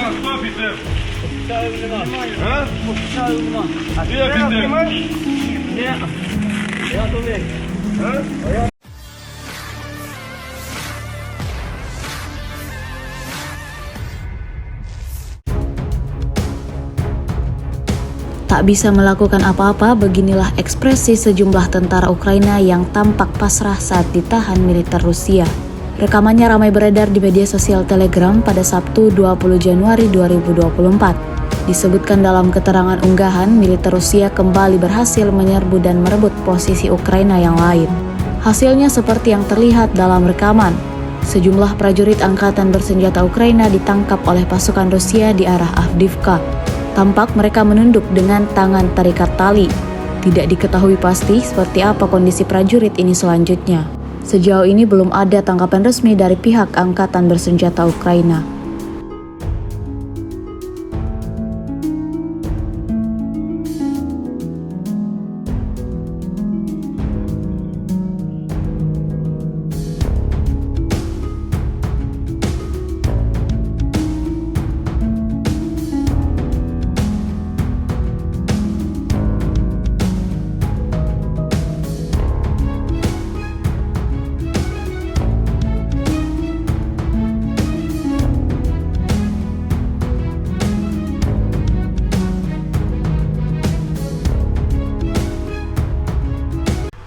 Кто офицер? А? Где офицер? Tak bisa melakukan apa-apa, beginilah ekspresi sejumlah tentara Ukraina yang tampak pasrah saat ditahan militer Rusia. Rekamannya ramai beredar di media sosial Telegram pada Sabtu 20 Januari 2024. Disebutkan dalam keterangan unggahan, militer Rusia kembali berhasil menyerbu dan merebut posisi Ukraina yang lain. Hasilnya seperti yang terlihat dalam rekaman. Sejumlah prajurit angkatan bersenjata Ukraina ditangkap oleh pasukan Rusia di arah Avdiivka. Tampak mereka menunduk dengan tangan terikat tali. Tidak diketahui pasti seperti apa kondisi prajurit ini selanjutnya. Sejauh ini belum ada tanggapan resmi dari pihak angkatan bersenjata Ukraina.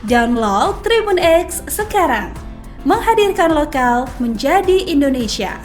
Download Tribun X sekarang, menghadirkan lokal menjadi Indonesia.